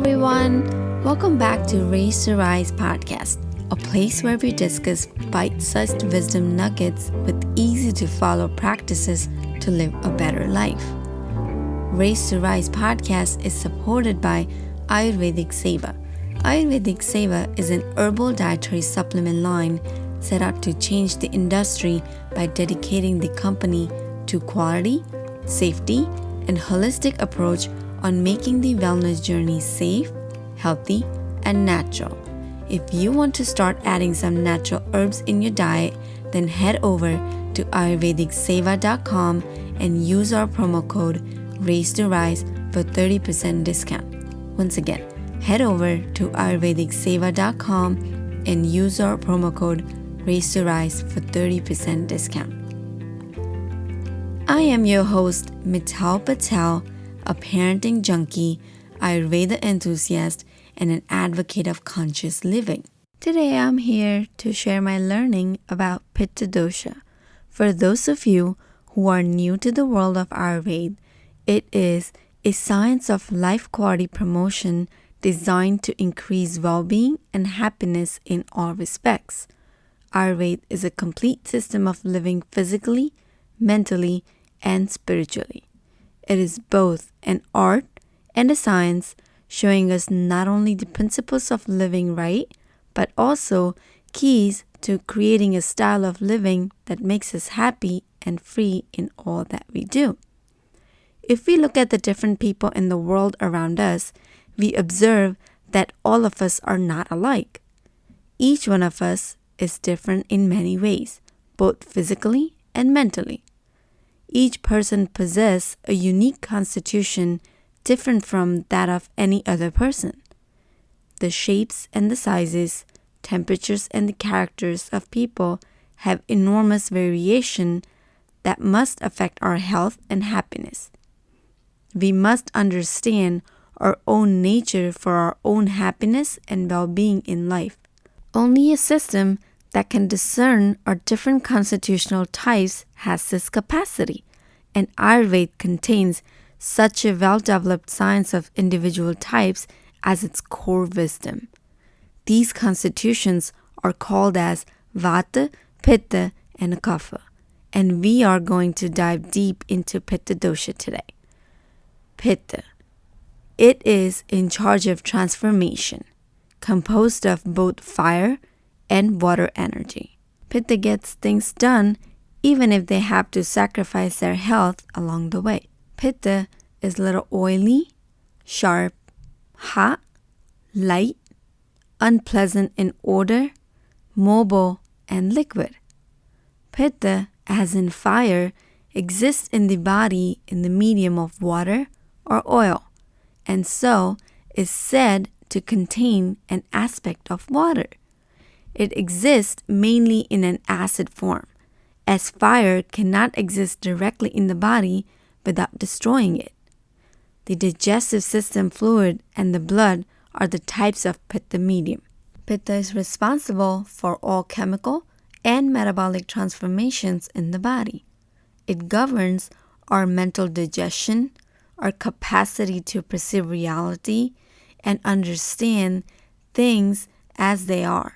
everyone. Welcome back to Raise to Rise podcast, a place where we discuss bite-sized wisdom nuggets with easy-to-follow practices to live a better life. Raise to Rise podcast is supported by Ayurvedic Seva. Ayurvedic Seva is an herbal dietary supplement line set out to change the industry by dedicating the company to quality, safety, and holistic approach on making the wellness journey safe, healthy, and natural. If you want to start adding some natural herbs in your diet, then head over to ayurvedicseva.com and use our promo code RAISE2RISE for 30% discount. Once again, head over to ayurvedicseva.com and use our promo code RAISE2RISE for 30% discount. I am your host, Mital Patel, a parenting junkie, Ayurveda enthusiast, and an advocate of conscious living. Today I'm here to share my learning about Pitta Dosha. For those of you who are new to the world of Ayurveda, it is a science of life quality promotion designed to increase well-being and happiness in all respects. Ayurveda is a complete system of living physically, mentally, and spiritually. It is both an art and a science, showing us not only the principles of living right, but also keys to creating a style of living that makes us happy and free in all that we do. If we look at the different people in the world around us, we observe that all of us are not alike. Each one of us is different in many ways, both physically and mentally. Each person possesses a unique constitution different from that of any other person. The shapes and the sizes, temperatures and the characters of people have enormous variation that must affect our health and happiness. We must understand our own nature for our own happiness and well-being in life. Only a system that can discern our different constitutional types has this capacity, and Ayurveda contains such a well-developed science of individual types as its core wisdom. These constitutions are called as Vata, Pitta, and Kapha, and we are going to dive deep into Pitta Dosha today. Pitta. It is in charge of transformation, composed of both fire and water energy. Pitta gets things done even if they have to sacrifice their health along the way. Pitta is a little oily, sharp, hot, light, unpleasant in odor, mobile, and liquid. Pitta, as in fire, exists in the body in the medium of water or oil, and so is said to contain an aspect of water. It exists mainly in an acid form, as fire cannot exist directly in the body without destroying it. The digestive system fluid and the blood are the types of Pitta medium. Pitta is responsible for all chemical and metabolic transformations in the body. It governs our mental digestion, our capacity to perceive reality, and understand things as they are.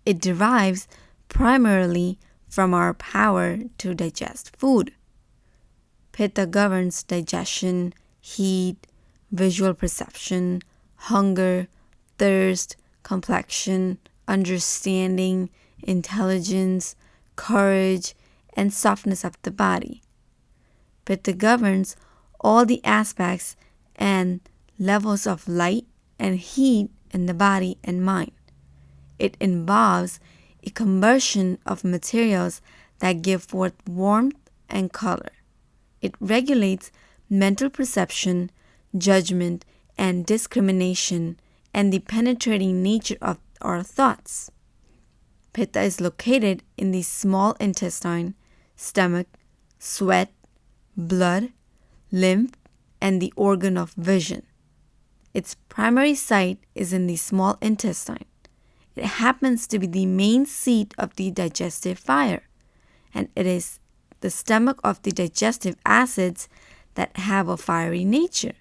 It derives primarily from our power to digest food. Pitta governs digestion, heat, visual perception, hunger, thirst, complexion, understanding, intelligence, courage, and softness of the body. Pitta governs all the aspects and levels of light and heat in the body and mind. It involves a combustion of materials that give forth warmth and color. It regulates mental perception, judgment, and discrimination, and the penetrating nature of our thoughts. Pitta is located in the small intestine, stomach, sweat, blood, lymph, and the organ of vision. Its primary site is in the small intestine. It happens to be the main seat of the digestive fire, and it is the stomach of the digestive acids that have a fiery nature.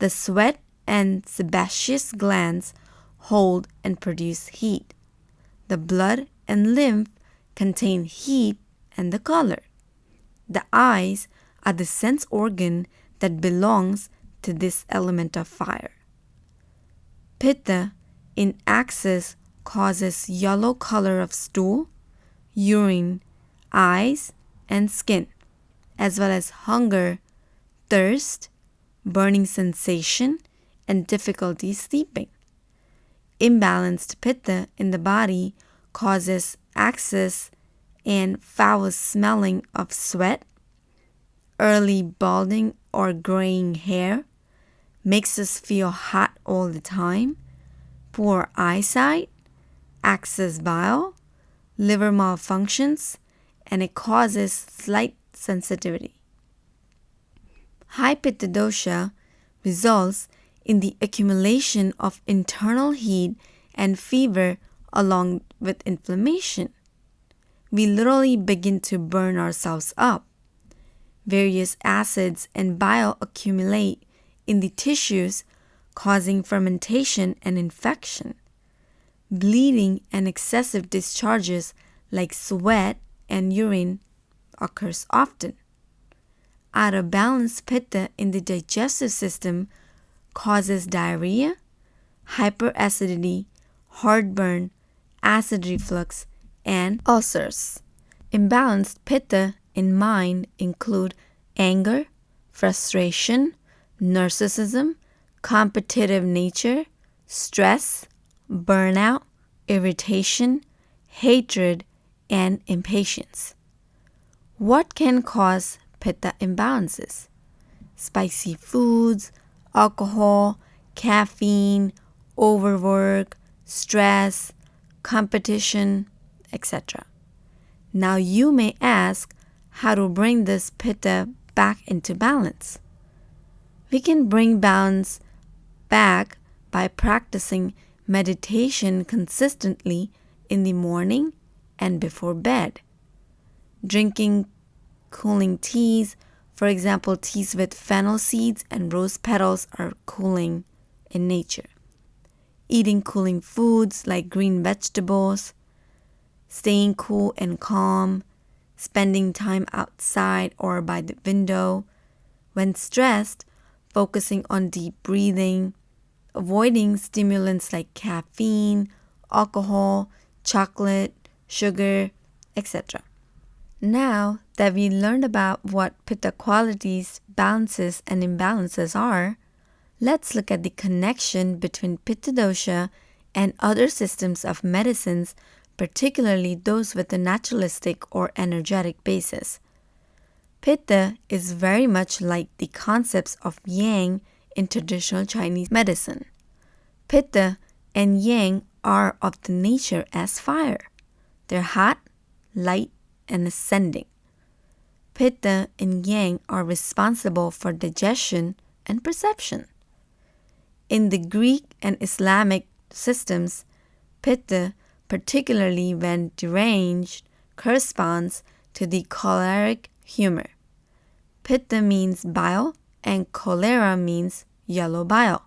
The sweat and sebaceous glands hold and produce heat. The blood and lymph contain heat and the color. The eyes are the sense organ that belongs to this element of fire. Pitta in excess causes yellow color of stool, urine, eyes, and skin, as well as hunger, thirst, burning sensation, and difficulty sleeping. Imbalanced pitta in the body causes excess and foul smelling of sweat, early balding or graying hair, makes us feel hot all the time, poor eyesight, excess bile, liver malfunctions, and it causes slight sensitivity. High Pitta Dosha results in the accumulation of internal heat and fever along with inflammation. We literally begin to burn ourselves up. Various acids and bile accumulate in the tissues, causing fermentation and infection. Bleeding and excessive discharges like sweat and urine occurs often. Out of balance pitta in the digestive system causes diarrhea, hyperacidity, heartburn, acid reflux, and ulcers. Imbalanced pitta in mind include anger, frustration, narcissism, competitive nature, stress, burnout, irritation, hatred, and impatience. What can cause pitta imbalances? Spicy foods, alcohol, caffeine, overwork, stress, competition, etc. Now you may ask how to bring this pitta back into balance. We can bring balance back by practicing meditation consistently in the morning and before bed. Drinking cooling teas, for example, teas with fennel seeds and rose petals are cooling in nature. Eating cooling foods like green vegetables, staying cool and calm, spending time outside or by the window. When stressed, focusing on deep breathing, avoiding stimulants like caffeine, alcohol, chocolate, sugar, etc. Now that we learned about what pitta qualities, balances, and imbalances are, let's look at the connection between Pitta Dosha and other systems of medicines, particularly those with a naturalistic or energetic basis. Pitta is very much like the concepts of yang in traditional Chinese medicine. Pitta and yang are of the nature as fire. They're hot, light, and ascending. Pitta and yang are responsible for digestion and perception. In the Greek and Islamic systems, Pitta, particularly when deranged, corresponds to the choleric humor. Pitta means bile and cholera means yellow bile.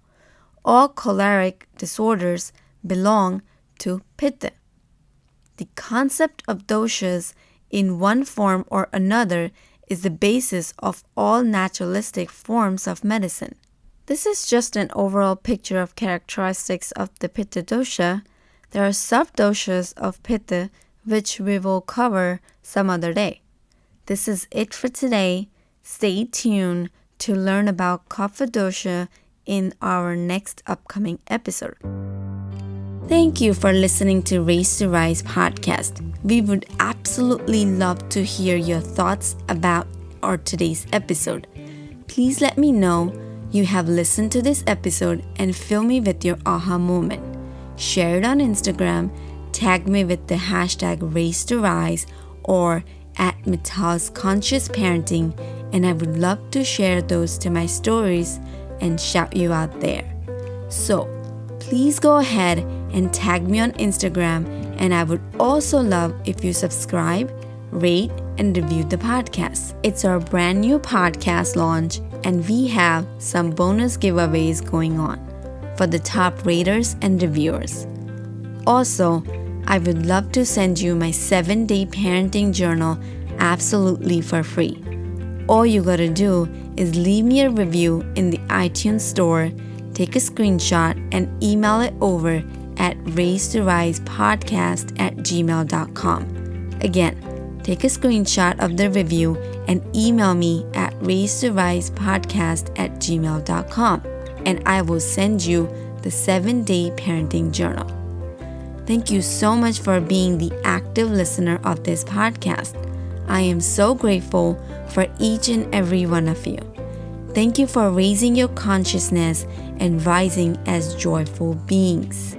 All choleric disorders belong to Pitta. The concept of doshas in one form or another is the basis of all naturalistic forms of medicine. This is just an overall picture of characteristics of the Pitta Dosha. There are sub-doshas of Pitta which we will cover some other day. This is it for today. Stay tuned to learn about Kapha Dosha in our next upcoming episode. Thank you for listening to Race to Rise podcast. We would absolutely love to hear your thoughts about our today's episode. Please let me know you have listened to this episode and fill me with your aha moment. Share it on Instagram, tag me with the hashtag Race to Rise or at Mithal's Conscious Parenting, and I would love to share those to my stories and shout you out there. So please go ahead and tag me on Instagram, and I would also love if you subscribe, rate, and reviewed the podcast. It's our brand new podcast launch, and we have some bonus giveaways going on for the top raters and reviewers. Also, I would love to send you my 7-day parenting journal absolutely for free. All you gotta do is leave me a review in the iTunes store, take a screenshot, and email it over at raisettorisepodcast@gmail.com. Again, take a screenshot of the review and email me at raisettorisepodcast@gmail.com, and I will send you the 7-day parenting journal. Thank you so much for being the active listener of this podcast. I am so grateful for each and every one of you. Thank you for raising your consciousness and rising as joyful beings.